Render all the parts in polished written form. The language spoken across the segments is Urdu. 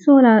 16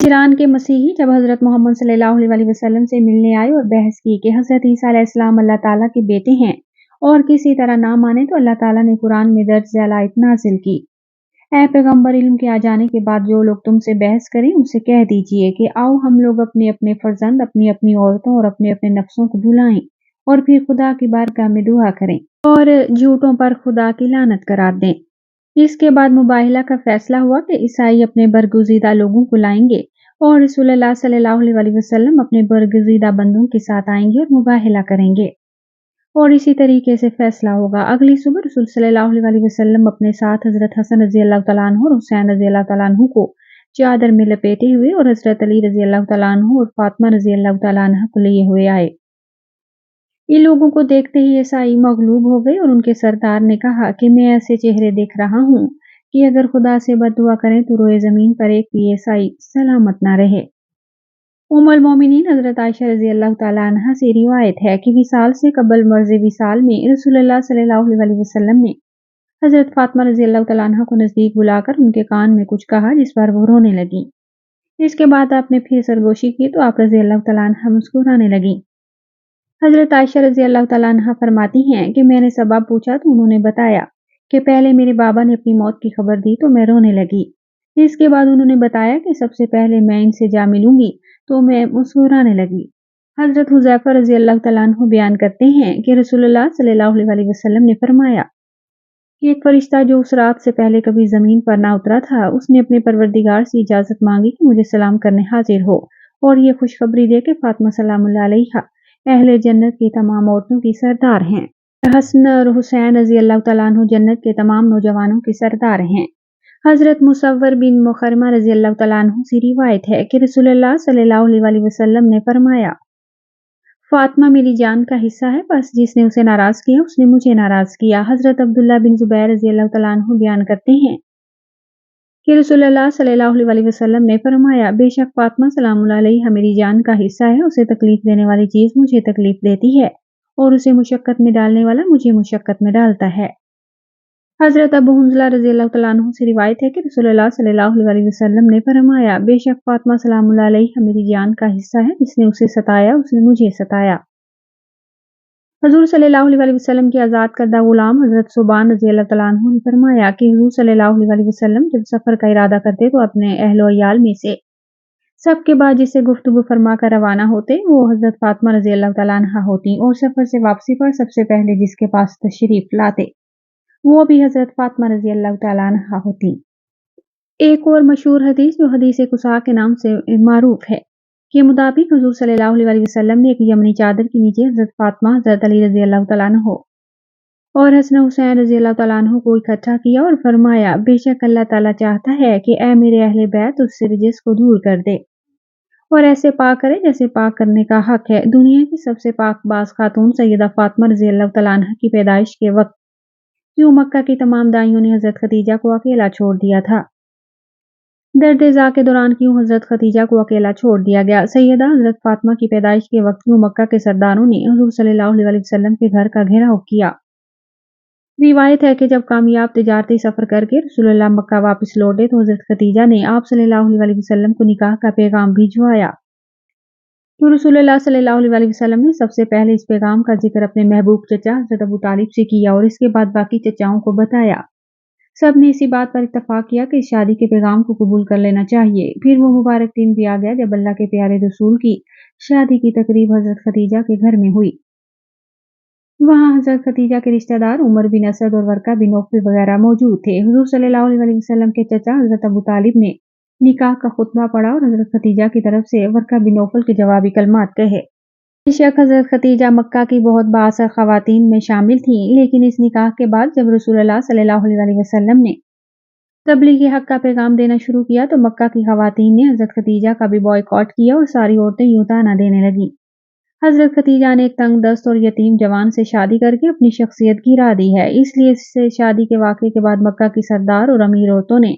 ایران کے مسیحی جب حضرت محمد صلی اللہ علیہ وسلم سے ملنے آئے اور بحث کی کہ حضرت عیسیٰ علیہ السلام اللہ تعالیٰ کے بیٹے ہیں اور کسی طرح نہ مانے تو اللہ تعالیٰ نے قرآن میں درج ذیل آیت نازل کی، اے پیغمبر، علم کے آ جانے کے بعد جو لوگ تم سے بحث کریں ان سے کہہ دیجئے کہ آؤ ہم لوگ اپنے اپنے فرزند، اپنی اپنی عورتوں اور اپنے اپنے نفسوں کو بلائیں اور پھر خدا کی بارگاہ میں دعا کریں اور جھوٹوں پر خدا کی لعنت قرار دیں۔ اس کے بعد مباہلہ کا فیصلہ ہوا کہ عیسائی اپنے برگزیدہ لوگوں کو لائیں گے اور رسول اللہ صلی اللہ علیہ وسلم اپنے برگزیدہ بندوں کے ساتھ آئیں گے اور مباہلہ کریں گے، اور اسی طریقے سے فیصلہ ہوگا۔ اگلی صبح رسول صلی اللہ علیہ وسلم اپنے ساتھ حضرت حسن رضی اللہ تعالیٰ عنہ اور حسین رضی اللہ تعالیٰ عنہ کو چادر میں لپیٹے ہوئے اور حضرت علی رضی اللہ تعالیٰ عنہ اور فاطمہ رضی اللہ تعالیٰ عنہ کو لیے ہوئے آئے۔ ان لوگوں کو دیکھتے ہی عیسائی مغلوب ہو گئے اور ان کے سردار نے کہا کہ میں ایسے چہرے دیکھ رہا ہوں کہ اگر خدا سے بد دعا کریں تو روئے زمین پر ایک بھی عیسائی سلامت نہ رہے۔ ام المومنین حضرت عائشہ رضی اللہ تعالیٰ عنہ سے روایت ہے کہ وصال سے قبل مرض وصال میں رسول اللہ صلی اللہ علیہ وسلم نے حضرت فاطمہ رضی اللہ تعالیٰ عنہ کو نزدیک بلا کر ان کے کان میں کچھ کہا جس پر وہ رونے لگی۔ اس کے بعد آپ نے پھر سرگوشی کی تو آپ رضی اللہ تعالیٰ عنہ مسکرانے لگی۔ حضرت عائشہ رضی اللہ تعالیٰ عنہ فرماتی ہیں کہ میں نے سبب پوچھا تو انہوں نے بتایا کہ پہلے میرے بابا نے اپنی موت کی خبر دی تو میں رونے لگی۔ اس کے بعد انہوں نے بتایا کہ سب سے پہلے میں ان سے جا ملوں گی تو میں مسکرانے لگی۔ حضرت حذیفہ رضی اللہ تعالیٰ عنہ بیان کرتے ہیں کہ رسول اللہ صلی اللہ علیہ وسلم نے فرمایا کہ ایک فرشتہ جو اس رات سے پہلے کبھی زمین پر نہ اترا تھا، اس نے اپنے پروردگار سے اجازت مانگی کہ مجھے سلام کرنے حاضر ہو اور یہ خوشخبری دے کہ فاطمہ سلام اللہ علیہا اہل جنت کی تمام عورتوں کی سردار ہیں۔ حسن اور حسین رضی اللہ تعالیٰ عنہ جنت کے تمام نوجوانوں کی سردار ہیں۔ حضرت مصور بن مخرمہ رضی اللہ تعالیٰ عنہ سے روایت ہے کہ رسول اللہ صلی اللہ علیہ وسلم نے فرمایا، فاطمہ میری جان کا حصہ ہے، بس جس نے اسے ناراض کیا اس نے مجھے ناراض کیا۔ حضرت عبداللہ بن زبیر رضی اللہ تعالیٰ عنہ بیان کرتے ہیں کہ رسول اللہ صلی اللہ علیہ وسلم نے فرمایا، بے شک فاطمہ سلام اللہ علیہا میری جان کا حصہ ہے، اسے تکلیف دینے والی چیز مجھے تکلیف دیتی ہے اور اسے مشقت میں ڈالنے والا مجھے مشقت میں ڈالتا ہے۔ حضرت ابو حنظلہ رضی اللہ تعالیٰ عنہ سے روایت ہے کہ رسول اللہ صلی اللہ علیہ وسلم نے فرمایا، بے شک فاطمہ سلام اللہ علیہا میری جان کا حصہ ہے، جس نے اسے ستایا اس نے مجھے ستایا۔ حضور صلی اللہ علیہ وسلم کے آزاد کردہ غلام حضرت ثوبان رضی اللہ تعالیٰ عنہ نے فرمایا کہ حضور صلی اللہ علیہ وسلم جب سفر کا ارادہ کرتے تو اپنے اہل و عیال میں سے سب کے بعد جس سے گفتگو فرما کر روانہ ہوتے وہ حضرت فاطمہ رضی اللہ تعالیٰ عنہ ہوتی، اور سفر سے واپسی پر سب سے پہلے جس کے پاس تشریف لاتے وہ بھی حضرت فاطمہ رضی اللہ تعالیٰ عنہ ہوتی۔ ایک اور مشہور حدیث جو حدیث قصا کے نام سے معروف ہے کے مطابق حضور صلی اللہ علیہ وسلم نے ایک یمنی چادر کے نیچے حضرت فاطمہ، حضرت علی رضی اللہ تعالیٰ عنہ اور حسن حسین رضی اللہ تعالیٰ عنہ کو اکٹھا کیا اور فرمایا، بے شک اللہ تعالیٰ چاہتا ہے کہ اے میرے اہل بیت اس سے رجس کو دور کر دے اور ایسے پاک کرے جیسے پاک کرنے کا حق ہے۔ دنیا کی سب سے پاک باز خاتون سیدہ فاطمہ رضی اللہ تعالیٰ عنہ کی پیدائش کے وقت کیوں مکہ کی تمام دائیوں نے حضرت خدیجہ کو اکیلا چھوڑ دیا تھا؟ درد ذا کے دوران کیوں حضرت خدیجہ کو اکیلا چھوڑ دیا گیا؟ سیدہ حضرت فاطمہ کی پیدائش کے وقت کیوں مکہ کے سرداروں نے حضور صلی اللہ علیہ وسلم کے گھر کا گھیراؤ کیا؟ روایت ہے کہ جب کامیاب تجارتی سفر کر کے رسول اللہ مکہ واپس لوٹے تو حضرت خدیجہ نے آپ صلی اللہ علیہ وسلم کو نکاح کا پیغام بھجوایا تو رسول اللہ صلی اللہ علیہ وسلم نے سب سے پہلے اس پیغام کا ذکر اپنے محبوب چچا حضرت ابو طالب سے کیا اور اس کے بعد باقی چچاؤں کو بتایا۔ سب نے اسی بات پر اتفاق کیا کہ اس شادی کے پیغام کو قبول کر لینا چاہیے۔ پھر وہ مبارک دن بھی آ گیا جب اللہ کے پیارے رسول کی شادی کی تقریب حضرت خدیجہ کے گھر میں ہوئی۔ وہاں حضرت خدیجہ کے رشتہ دار عمر بن اسد اور ورقہ بن نوفل وغیرہ موجود تھے۔ حضور صلی اللہ علیہ وسلم کے چچا حضرت ابو طالب نے نکاح کا خطبہ پڑھا اور حضرت خدیجہ کی طرف سے ورقہ بن نوفل کے جوابی کلمات کہے۔ بے شک حضرت خدیجہ مکہ کی بہت بااثر خواتین میں شامل تھیں، لیکن اس نکاح کے بعد جب رسول اللہ صلی اللہ علیہ وسلم نے تبلیغ حق کا پیغام دینا شروع کیا تو مکہ کی خواتین نے حضرت خدیجہ کا بھی بائیکاٹ کیا اور ساری عورتیں یوں طعنہ دینے لگیں۔ حضرت خدیجہ نے ایک تنگ دست اور یتیم جوان سے شادی کر کے اپنی شخصیت گرا دی ہے، اس لیے اس سے شادی کے واقعے کے بعد مکہ کی سردار اور امیر عورتوں نے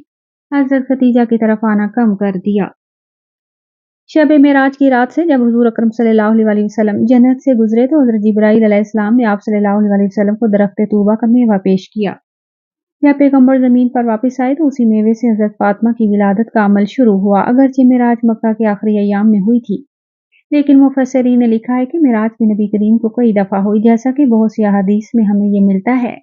حضرت خدیجہ کی طرف آنا کم کر دیا۔ شب معراج کی رات سے جب حضور اکرم صلی اللہ علیہ وسلم جنت سے گزرے تو حضرت جبرائیل علیہ السلام نے آپ صلی اللہ علیہ وسلم کو درخت طوبہ کا میوہ پیش کیا۔ جب پیغمبر زمین پر واپس آئے تو اسی میوے سے حضرت فاطمہ کی ولادت کا عمل شروع ہوا۔ اگرچہ معراج مکہ کے آخری ایام میں ہوئی تھی، لیکن مفسرین نے لکھا ہے کہ معراج بھی نبی کریم کو کئی دفعہ ہوئی، جیسا کہ بہت سی احادیث میں ہمیں یہ ملتا ہے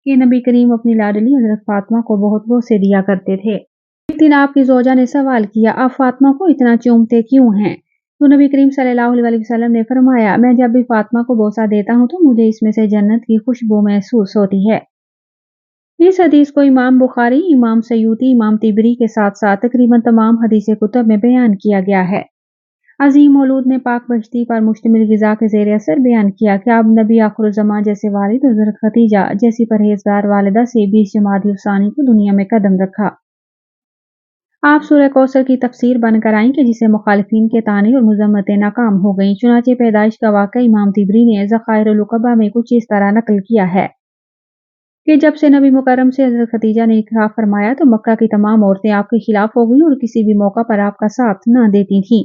کہ نبی کریم اپنی لاڈلی حضرت فاطمہ کو بہت بوسے دیا کرتے تھے۔ ایک دن آپ کی زوجہ نے سوال کیا، آپ فاطمہ کو اتنا چومتے کیوں ہیں؟ تو نبی کریم صلی اللہ علیہ وسلم نے فرمایا، میں جب بھی فاطمہ کو بوسہ دیتا ہوں تو مجھے اس میں سے جنت کی خوشبو محسوس ہوتی ہے۔ اس حدیث کو امام بخاری، امام سیوطی، امام طبری کے ساتھ ساتھ تقریباً تمام حدیث کتب میں بیان کیا گیا ہے۔ عظیم مولود نے پاک بشتی پر مشتمل غذا کے زیر اثر بیان کیا کہ اب نبی آخر الزمان جیسے والد حضرت خدیجہ جیسی پرہیزگار والدہ سے 20 جمادی الثانی کو دنیا میں قدم رکھا۔ آپ سورہ کوثر کی تفسیر بن کر آئیں کہ جسے مخالفین کے طعنے اور مذمتیں ناکام ہو گئیں۔ چنانچہ پیدائش کا واقعہ امام طبری نے ذخائر العقبہ میں کچھ اس طرح نقل کیا ہے کہ جب سے نبی مکرم سے حضرت خدیجہ نے نکاح فرمایا تو مکہ کی تمام عورتیں آپ کے خلاف ہو گئیں اور کسی بھی موقع پر آپ کا ساتھ نہ دیتی تھیں۔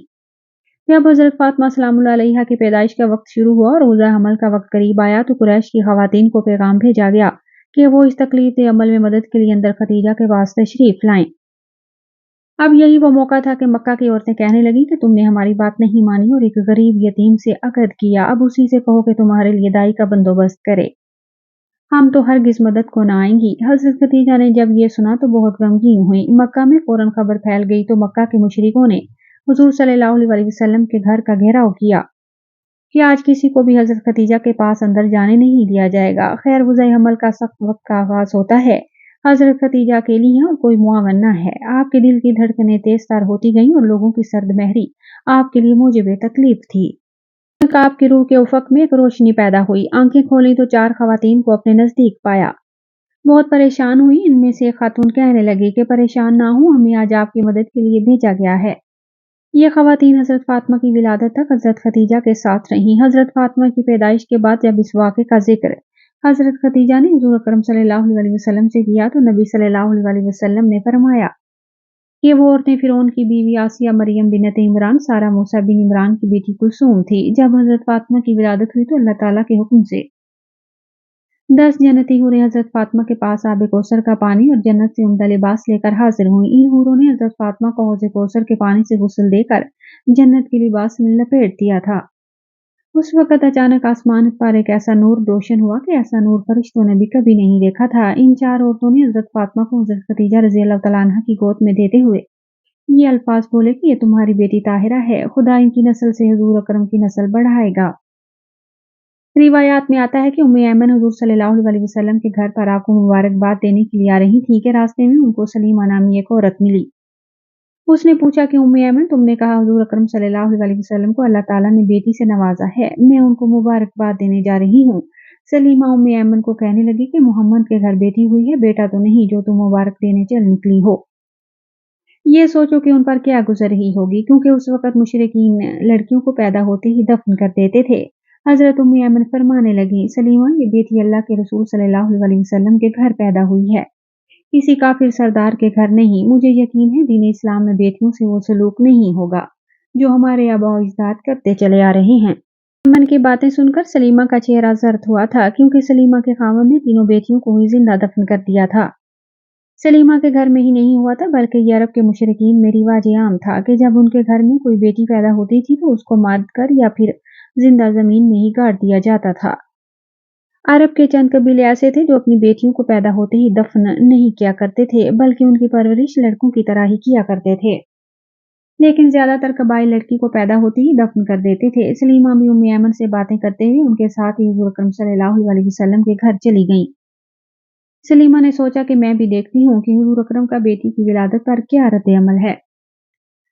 جب حضرت فاطمہ سلام اللہ علیہا کی پیدائش کا وقت شروع ہوا اور روزہ حمل کا وقت قریب آیا تو قریش کی خواتین کو پیغام بھیجا گیا کہ وہ اس تکلیف دہ عمل میں مدد کے لیے اندر خدیجہ کے پاس تشریف لائیں۔ اب یہی وہ موقع تھا کہ مکہ کی عورتیں کہنے لگیں کہ تم نے ہماری بات نہیں مانی اور ایک غریب یتیم سے عقد کیا، اب اسی سے کہو کہ تمہارے لیے دائی کا بندوبست کرے، ہم تو ہرگز مدد کو نہ آئیں گی۔ حضرت خدیجہ نے جب یہ سنا تو بہت غمگین ہوئی۔ مکہ میں فوراً خبر پھیل گئی تو مکہ کے مشرکوں نے حضور صلی اللہ علیہ وسلم کے گھر کا گھیراؤ کیا کہ آج کسی کو بھی حضرت خدیجہ کے پاس اندر جانے نہیں دیا جائے گا۔ خیر وضع حمل کا سخت وقت کا آغاز ہوتا ہے۔ حضرت خدیجہ اکیلی ہیں اور کوئی معاون نہ ہے۔ آپ کے دل کی دھڑکنیں تیز تر ہوتی گئیں اور لوگوں کی سرد مہری آپ کے لیے موجب تکلیف تھی۔ آپ کی روح کے افق میں ایک روشنی پیدا ہوئی، آنکھیں کھولی تو 4 خواتین کو اپنے نزدیک پایا۔ بہت پریشان ہوئی۔ ان میں سے ایک خاتون کہنے لگی کہ پریشان نہ ہوں، ہمیں آج آپ کی مدد کے لیے بھیجا گیا ہے۔ یہ خواتین حضرت فاطمہ کی ولادت تک حضرت خدیجہ کے ساتھ رہیں۔ حضرت فاطمہ کی پیدائش کے بعد جب اس واقعے کا ذکر حضرت خدیجہ نے حضور اکرم صلی اللہ علیہ وسلم سے کیا تو نبی صلی اللہ علیہ وسلم نے فرمایا کہ وہ عورتیں فرعون کی بیوی آسیہ، مریم بنت عمران، سارہ موسیٰ بن عمران کی بیٹی کلثوم تھی۔ جب حضرت فاطمہ کی ولادت ہوئی تو اللہ تعالیٰ کے حکم سے 10 جنتی حوریں حضرت فاطمہ کے پاس آب کوثر کا پانی اور جنت سے عمدہ لباس لے کر حاضر ہوئیں۔ ان حوروں نے حضرت فاطمہ کو حوض کوثر کے پانی سے غسل دے کر جنت کے لباس میں لپیٹ دیا تھا۔ اس وقت اچانک آسمان پر ایک ایسا نور روشن ہوا کہ ایسا نور فرشتوں نے بھی کبھی نہیں دیکھا تھا۔ ان 4 عورتوں نے حضرت فاطمہ کو حضرت خدیجہ رضی اللہ تعالیٰ عنہ کی گود میں دیتے ہوئے یہ الفاظ بولے کہ یہ تمہاری بیٹی طاہرہ ہے، خدا ان کی نسل سے حضور اکرم کی نسل بڑھائے گا۔ روایات میں آتا ہے کہ ام ایمن حضور صلی اللہ علیہ وسلم کے گھر پر آپ کو مبارکباد دینے کے لیے آ رہی تھی کہ راستے میں ان کو سلیمہ نامی ایک عورت ملی۔ اس نے پوچھا کہ ام ایمن، تم نے کہا حضور اکرم صلی اللہ علیہ وسلم کو اللہ تعالیٰ نے بیٹی سے نوازا ہے، میں ان کو مبارکباد دینے جا رہی ہوں۔ سلیمہ ام ایمن کو کہنے لگی کہ محمد کے گھر بیٹی ہوئی ہے، بیٹا تو نہیں جو تم مبارک دینے چل نکلی ہو۔ یہ سوچو کہ ان پر کیا گزر رہی ہوگی، کیونکہ اس وقت مشرکین لڑکیوں کو پیدا ہوتے ہی دفن کر دیتے تھے۔ حضرت ام ایمن فرمانے لگی، سلیمہ، یہ بیٹی اللہ کے رسول صلی اللہ علیہ وسلم کے گھر پیدا ہوئی ہے، کسی کافر سردار کے گھر نہیں۔ مجھے یقین ہے دین اسلام میں بیٹیوں سے وہ سلوک نہیں ہوگا جو ہمارے آباء و اجداد کرتے چلے آ رہے ہیں۔ ایمن کی باتیں سن کر سلیمہ کا چہرہ زرد ہوا تھا، کیونکہ سلیمہ کے خاوند نے تینوں بیٹیوں کو ہی زندہ دفن کر دیا تھا۔ سلیمہ کے گھر میں ہی نہیں ہوا تھا بلکہ یہ عرب کے مشرکین میں رواج عام تھا کہ جب ان کے گھر میں کوئی بیٹی پیدا ہوتی تھی تو اس کو مار کر یا پھر زندہ زمین میں ہی گاڑ دیا جاتا تھا۔ عرب کے چند قبیلے ایسے تھے جو اپنی بیٹیوں کو پیدا ہوتے ہی دفن نہیں کیا کرتے تھے بلکہ ان کی پرورش لڑکوں کی طرح ہی کیا کرتے تھے، لیکن زیادہ تر قبائل لڑکی کو پیدا ہوتے ہی دفن کر دیتے تھے۔ سلیمہ بھی ام ایمن سے باتیں کرتے ہوئے ان کے ساتھ ہی حضور اکرم صلی اللہ علیہ وسلم کے گھر چلی گئیں۔ سلیمہ نے سوچا کہ میں بھی دیکھتی ہوں کہ حضور اکرم کا بیٹی کی ولادت پر کیا رد عمل ہے۔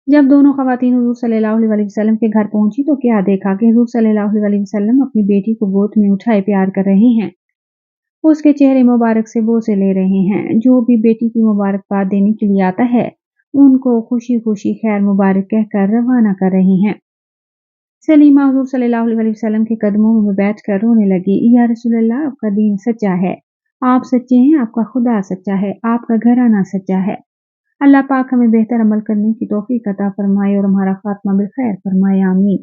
جب دونوں خواتین حضور صلی اللہ علیہ وسلم کے گھر پہنچی تو کیا دیکھا کہ حضور صلی اللہ علیہ وسلم اپنی بیٹی کو گود میں اٹھائے پیار کر رہے ہیں، اس کے چہرے مبارک سے بوسے لے رہے ہیں۔ جو بھی بیٹی کی مبارکباد دینے کے لیے آتا ہے ان کو خوشی خوشی خیر مبارک کہہ کر روانہ کر رہے ہیں۔ سلیمہ حضور صلی اللہ علیہ وسلم کے قدموں میں بیٹھ کر رونے لگی، یا رسول اللہ، آپ کا دین سچا ہے، آپ سچے ہیں، آپ کا خدا سچا ہے، آپ کا گھرانہ سچا ہے۔ اللہ پاک ہمیں بہتر عمل کرنے کی توفیق عطا فرمائے اور ہمارا خاتمہ بالخیر فرمائے، آمین۔